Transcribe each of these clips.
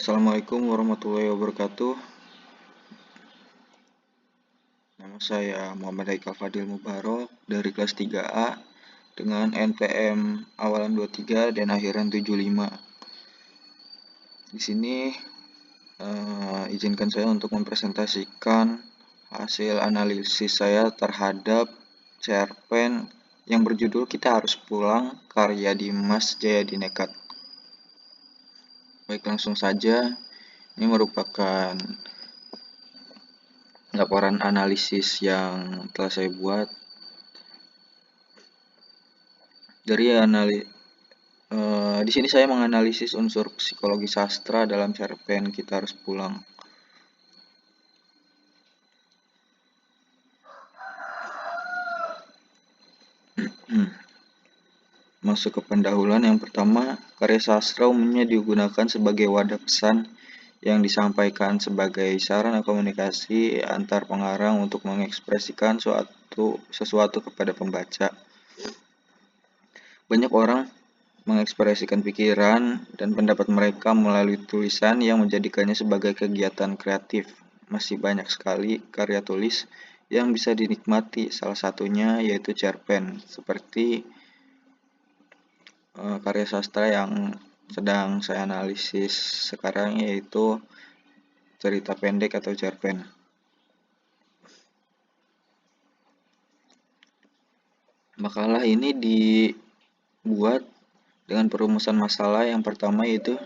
Assalamualaikum warahmatullahi wabarakatuh. Nama saya Muhammad Haikal Fadil Mubarok dari kelas 3A dengan NPM awalan 23 dan akhiran 75. Di sini izinkan saya untuk mempresentasikan hasil analisis saya terhadap cerpen yang berjudul Kita Harus Pulang karya Dimas Jayadi Nekat. Baik, langsung saja. Ini merupakan laporan analisis yang telah saya buat dari di sini saya menganalisis unsur psikologi sastra dalam cerpen Kita Harus Pulang. Masuk ke pendahuluan. Yang pertama, karya sastra umumnya digunakan sebagai wadah pesan yang disampaikan sebagai sarana komunikasi antar pengarang untuk mengekspresikan sesuatu kepada pembaca. Banyak orang mengekspresikan pikiran dan pendapat mereka melalui tulisan yang menjadikannya sebagai kegiatan kreatif. Masih banyak sekali karya tulis yang bisa dinikmati, salah satunya yaitu cerpen, seperti karya sastra yang sedang saya analisis sekarang, yaitu cerita pendek atau cerpen. Makalah ini dibuat dengan perumusan masalah yang pertama, yaitu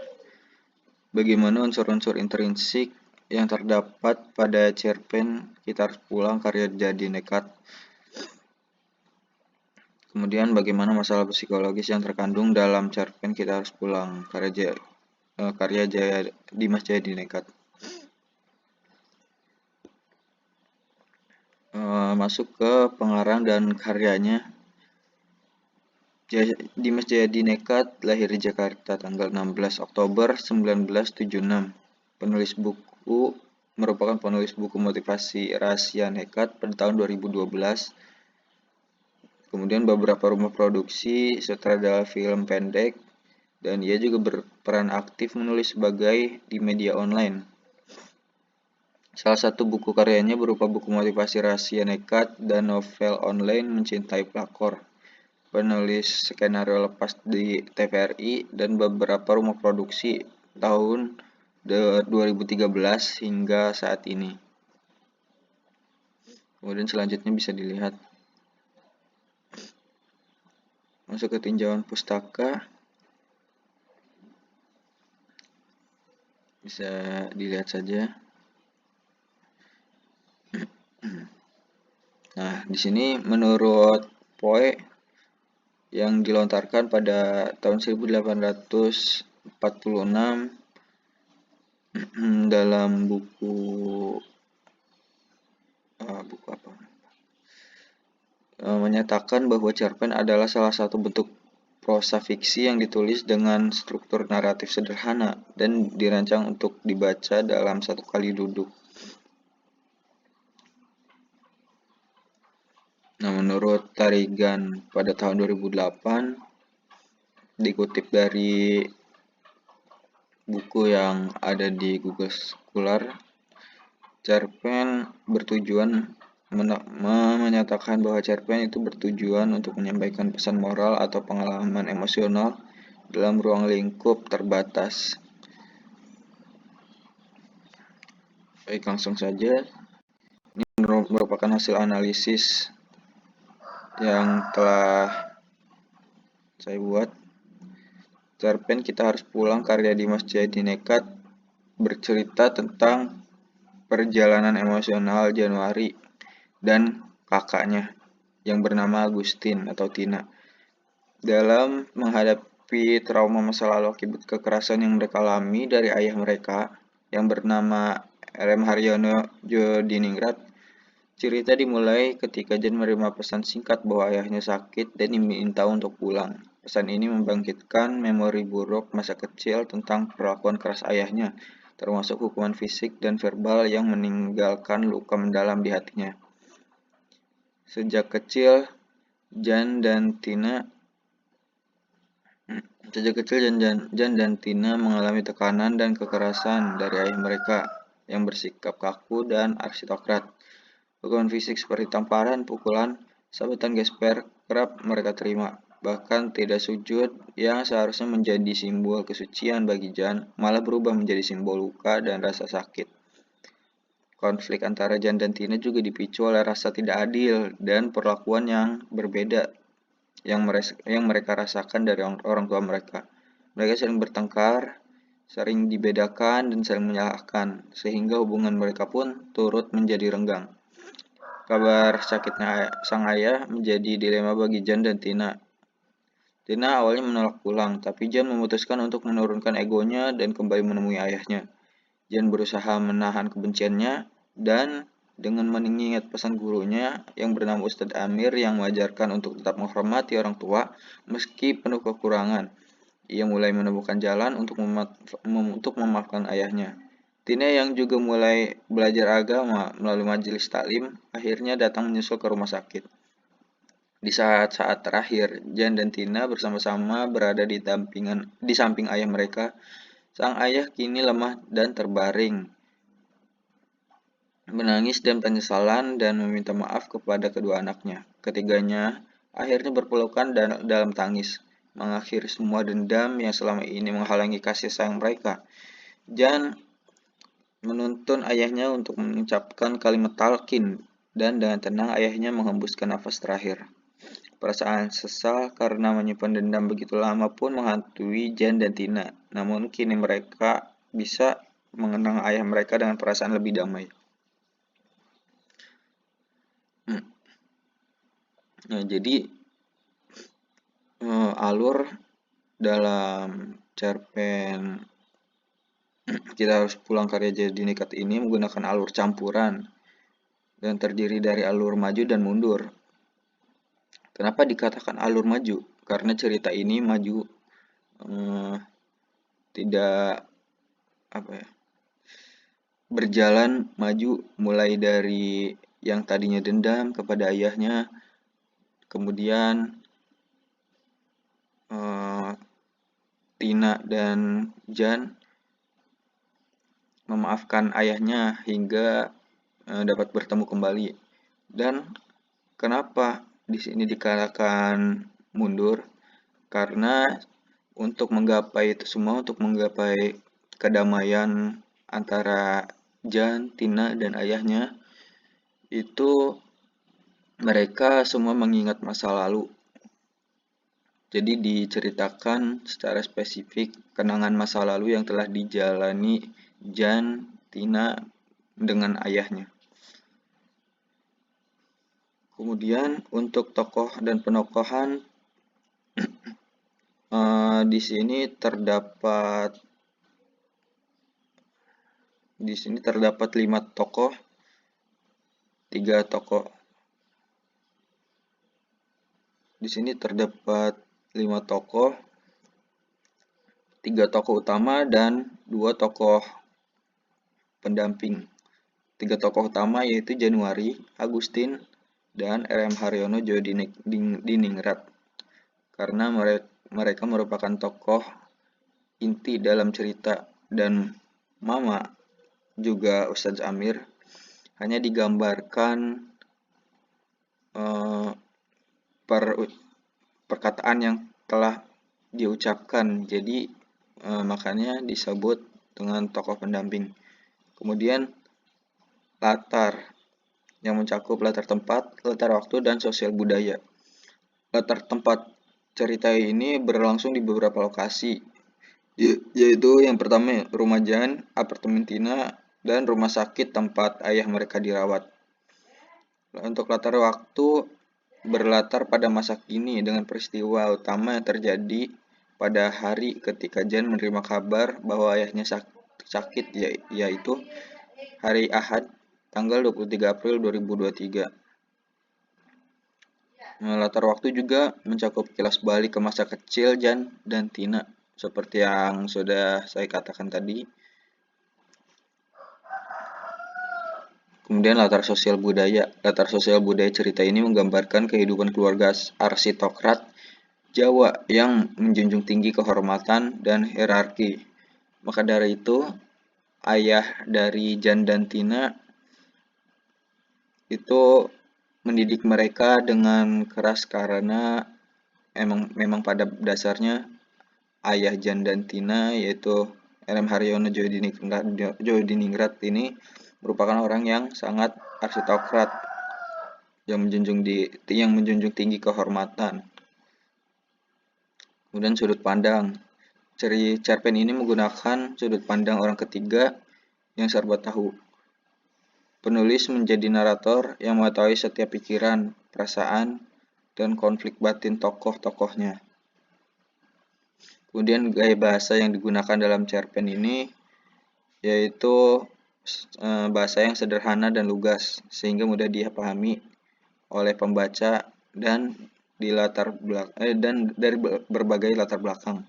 bagaimana unsur-unsur intrinsik yang terdapat pada cerpen Kita Harus Pulang karya Jayadi Nekat. Kemudian bagaimana masalah psikologis yang terkandung dalam cerpen Kita Harus Pulang karya Dimas Jayadi Nekat. Masuk ke pengarang dan karyanya. Dimas Jayadi Nekat lahir di Jakarta tanggal 16 Oktober 1976. Penulis buku merupakan penulis buku motivasi Rahasia Nekat pada tahun 2012. Kemudian beberapa rumah produksi, sutradara film pendek, dan ia juga berperan aktif menulis sebagai di media online. Salah satu buku karyanya berupa buku motivasi Rahasia Nekat dan novel online Mencintai Pelakor. Penulis skenario lepas di TVRI dan beberapa rumah produksi tahun 2013 hingga saat ini. Kemudian selanjutnya bisa dilihat. Masuk ke tinjauan pustaka. Bisa dilihat saja. Nah, di sini menurut Poe yang dilontarkan pada tahun 1846 dalam buku apa? Menyatakan bahwa cerpen adalah salah satu bentuk prosa fiksi yang ditulis dengan struktur naratif sederhana dan dirancang untuk dibaca dalam satu kali duduk. Nah, menurut Tarigan pada tahun 2008, dikutip dari buku yang ada di Google Scholar, cerpen bertujuan menyatakan bahwa cerpen itu bertujuan untuk menyampaikan pesan moral atau pengalaman emosional dalam ruang lingkup terbatas. Baik, langsung saja. Ini merupakan hasil analisis yang telah saya buat. Cerpen Kita Harus Pulang karya Dimas Jayadi Nekat bercerita tentang perjalanan emosional Januari dan kakaknya yang bernama Agustin atau Tina dalam menghadapi trauma masa lalu akibat kekerasan yang mereka alami dari ayah mereka yang bernama RM Haryono Jodiningrat. Cerita dimulai ketika Jan menerima pesan singkat bahwa ayahnya sakit dan diminta untuk pulang. Pesan ini membangkitkan memori buruk masa kecil tentang perlakuan keras ayahnya, termasuk hukuman fisik dan verbal yang meninggalkan luka mendalam di hatinya. Sejak kecil, Jan dan Tina Sejak kecil Jan dan Tina mengalami tekanan dan kekerasan dari ayah mereka yang bersikap kaku dan aristokrat. Dukungan fisik seperti tamparan, pukulan, sabetan gesper kerap mereka terima. Bahkan tidak sujud yang seharusnya menjadi simbol kesucian bagi Jan malah berubah menjadi simbol luka dan rasa sakit. Konflik antara Jan dan Tina juga dipicu oleh rasa tidak adil dan perlakuan yang berbeda yang mereka rasakan dari orang tua mereka. Mereka sering bertengkar, sering dibedakan, dan saling menyalahkan, sehingga hubungan mereka pun turut menjadi renggang. Kabar sakitnya sang ayah menjadi dilema bagi Jan dan Tina. Tina awalnya menolak pulang, tapi Jan memutuskan untuk menurunkan egonya dan kembali menemui ayahnya. Jan berusaha menahan kebenciannya dan dengan mengingat pesan gurunya yang bernama Ustadz Amir yang mengajarkan untuk tetap menghormati orang tua meski penuh kekurangan. Ia mulai menemukan jalan untuk memaafkan ayahnya. Tina yang juga mulai belajar agama melalui majelis taklim akhirnya datang menyusul ke rumah sakit. Di saat-saat terakhir, Jan dan Tina bersama-sama berada di samping ayah mereka. Sang ayah kini lemah dan terbaring, menangis dan penyesalan dan meminta maaf kepada kedua anaknya. Ketiganya akhirnya berpelukan dalam tangis, mengakhiri semua dendam yang selama ini menghalangi kasih sayang mereka. Jan menuntun ayahnya untuk mengucapkan kalimat talqin dan dengan tenang ayahnya menghembuskan nafas terakhir. Perasaan sesal karena menyimpan dendam begitu lama pun menghantui Jan dan Tina. Namun kini mereka bisa mengenang ayah mereka dengan perasaan lebih damai. Nah, jadi alur dalam cerpen Kita Harus Pulang karya Jadi Nekat ini menggunakan alur campuran dan terdiri dari alur maju dan mundur. Kenapa dikatakan alur maju? Karena cerita ini maju tidak berjalan maju mulai dari yang tadinya dendam kepada ayahnya, kemudian Tina dan Jan memaafkan ayahnya hingga dapat bertemu kembali. Dan kenapa di sini dikatakan mundur? Karena untuk menggapai itu semua, untuk menggapai kedamaian antara Jan, Tina, dan ayahnya, itu mereka semua mengingat masa lalu. Jadi diceritakan secara spesifik kenangan masa lalu yang telah dijalani Jan, Tina, dengan ayahnya. Kemudian untuk tokoh dan penokohan di sini terdapat 5 tokoh, 3 tokoh. Di sini terdapat 5 tokoh, 3 tokoh utama dan 2 tokoh pendamping. 3 tokoh utama yaitu Januari, Agustin, dan R.M. Haryono Jodiningrat. Karena mereka merupakan tokoh inti dalam cerita, dan Mama juga Ustadz Amir hanya digambarkan perkataan yang telah diucapkan, jadi makanya disebut dengan tokoh pendamping. Kemudian latar yang mencakup latar tempat, latar waktu, dan sosial budaya. Latar tempat cerita ini berlangsung di beberapa lokasi, yaitu yang pertama rumah Jan, apartemen Tina, dan rumah sakit tempat ayah mereka dirawat. Untuk latar waktu berlatar pada masa kini dengan peristiwa utama yang terjadi pada hari ketika Jan menerima kabar bahwa ayahnya sakit, yaitu hari Ahad tanggal 23 April 2023. Latar waktu juga mencakup kilas balik ke masa kecil Jan dan Tina, seperti yang sudah saya katakan tadi. Kemudian latar sosial budaya. Latar sosial budaya cerita ini menggambarkan kehidupan keluarga aristokrat Jawa yang menjunjung tinggi kehormatan dan hierarki. Maka dari itu, ayah dari Jan dan Tina itu mendidik mereka dengan keras karena memang pada dasarnya ayah Jan dan Tina yaitu R.M. Haryono Djodiningrat ini merupakan orang yang sangat aristokrat yang menjunjung tinggi kehormatan. Kemudian sudut pandang. Cerpen ini menggunakan sudut pandang orang ketiga yang serba tahu. Penulis menjadi narator yang mengetahui setiap pikiran, perasaan, dan konflik batin tokoh-tokohnya. Kemudian gaya bahasa yang digunakan dalam cerpen ini yaitu bahasa yang sederhana dan lugas sehingga mudah dipahami oleh pembaca dan dari berbagai latar belakang.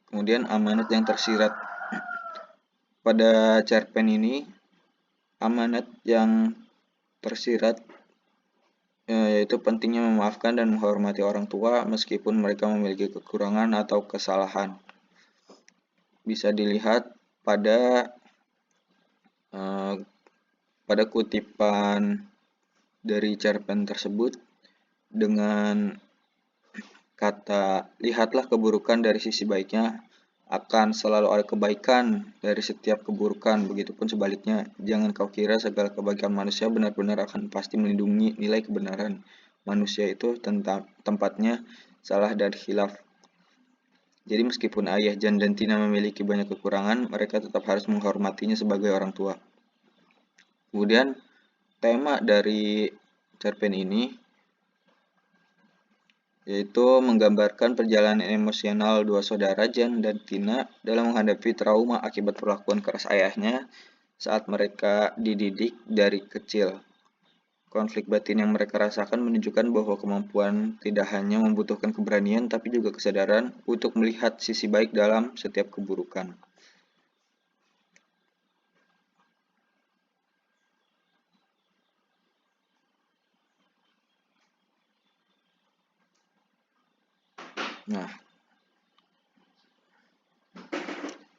Kemudian amanat yang tersirat. Pada cerpen ini, amanat yang tersirat yaitu pentingnya memaafkan dan menghormati orang tua meskipun mereka memiliki kekurangan atau kesalahan. Bisa dilihat pada kutipan dari cerpen tersebut dengan kata, lihatlah keburukan dari sisi baiknya, akan selalu ada kebaikan dari setiap keburukan. Begitupun sebaliknya, jangan kau kira segala kebaikan manusia benar-benar akan pasti melindungi nilai kebenaran. Manusia itu tempatnya salah dan khilaf. Jadi meskipun ayah Jan dan Tina memiliki banyak kekurangan, mereka tetap harus menghormatinya sebagai orang tua. Kemudian tema dari cerpen ini yaitu menggambarkan perjalanan emosional dua saudara Jan dan Tina dalam menghadapi trauma akibat perlakuan keras ayahnya saat mereka dididik dari kecil. Konflik batin yang mereka rasakan menunjukkan bahwa kemampuan tidak hanya membutuhkan keberanian tapi juga kesadaran untuk melihat sisi baik dalam setiap keburukan. Nah,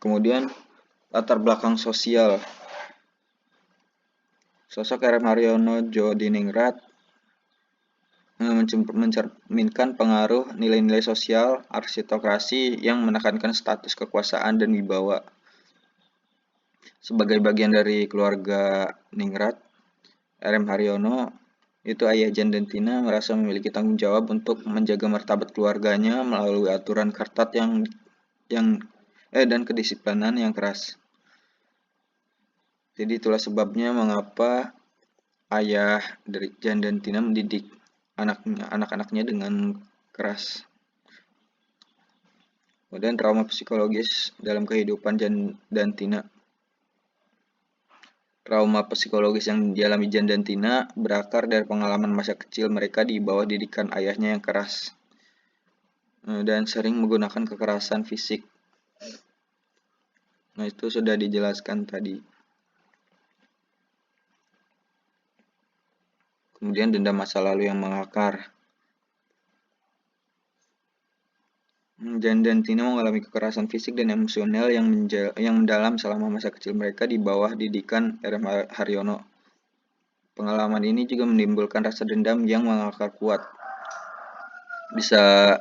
kemudian latar belakang sosial. Sosok R.M. Haryono Djodiningrat mencerminkan pengaruh nilai-nilai sosial aristokrasi yang menekankan status kekuasaan dan wibawa. Sebagai bagian dari keluarga Ningrat, R.M. Haryono itu ayah Jan dan Tina merasa memiliki tanggung jawab untuk menjaga martabat keluarganya melalui aturan ketat dan kedisiplinan yang keras. Jadi itulah sebabnya mengapa ayah dari Jan dan Tina mendidik anak-anaknya dengan keras. Kemudian trauma psikologis dalam kehidupan Jan dan Tina. Trauma psikologis yang dialami Jan dan Tina berakar dari pengalaman masa kecil mereka di bawah didikan ayahnya yang keras dan sering menggunakan kekerasan fisik. Nah, itu sudah dijelaskan tadi. Kemudian dendam masa lalu yang mengakar. Jan dan Tina mengalami kekerasan fisik dan emosional yang mendalam selama masa kecil mereka di bawah didikan R.M. Haryono. Pengalaman ini juga menimbulkan rasa dendam yang mengakar kuat. Bisa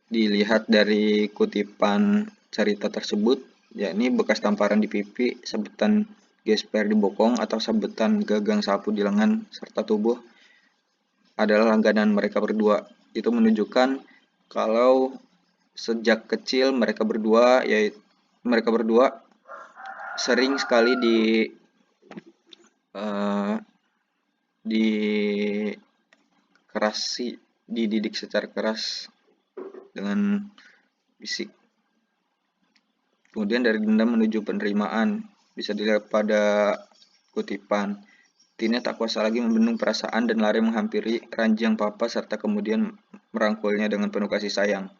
dilihat dari kutipan cerita tersebut, yakni bekas tamparan di pipi, sabetan gesper di bokong, atau sabetan gagang sapu di lengan serta tubuh adalah langganan mereka berdua. Itu menunjukkan kalau sejak kecil mereka berdua sering sekali dididik secara keras dengan fisik. Kemudian dari dendam menuju penerimaan, bisa dilihat pada kutipan. Tina tak kuasa lagi membendung perasaan dan lari menghampiri ranjang papa serta kemudian merangkulnya dengan penuh kasih sayang.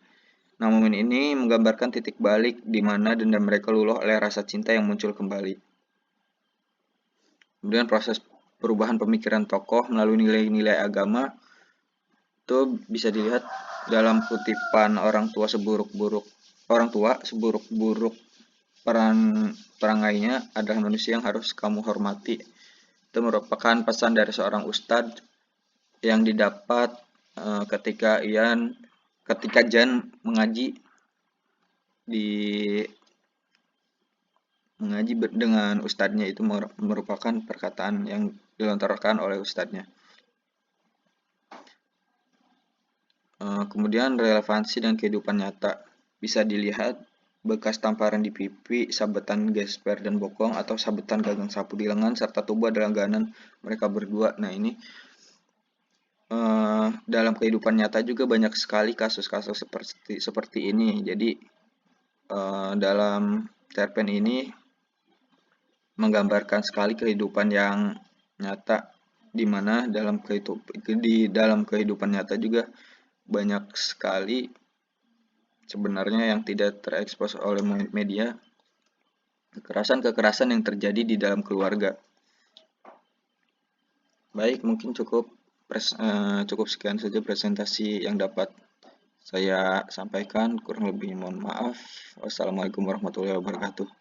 Nah, momen ini menggambarkan titik balik di mana dendam mereka luluh oleh rasa cinta yang muncul kembali. Kemudian proses perubahan pemikiran tokoh melalui nilai-nilai agama itu bisa dilihat dalam kutipan orang tua seburuk-buruk perangainya adalah manusia yang harus kamu hormati. Itu merupakan pesan dari seorang ustadz yang didapat ketika Jan mengaji dengan ustadznya. Itu merupakan perkataan yang dilontarkan oleh ustadznya. Kemudian relevansi dan kehidupan nyata bisa dilihat bekas tamparan di pipi, sabetan gesper dan bokong, atau sabetan gagang sapu di lengan, serta tubuh adalah langganan mereka berdua. Nah, ini dalam kehidupan nyata juga banyak sekali kasus-kasus seperti ini. Jadi dalam cerpen ini menggambarkan sekali kehidupan yang nyata, di mana dalam kehidupan nyata juga banyak sekali sebenarnya yang tidak terekspos oleh media, kekerasan yang terjadi di dalam keluarga. Baik, mungkin cukup sekian saja presentasi yang dapat saya sampaikan. Kurang lebih mohon maaf. Wassalamualaikum warahmatullahi wabarakatuh.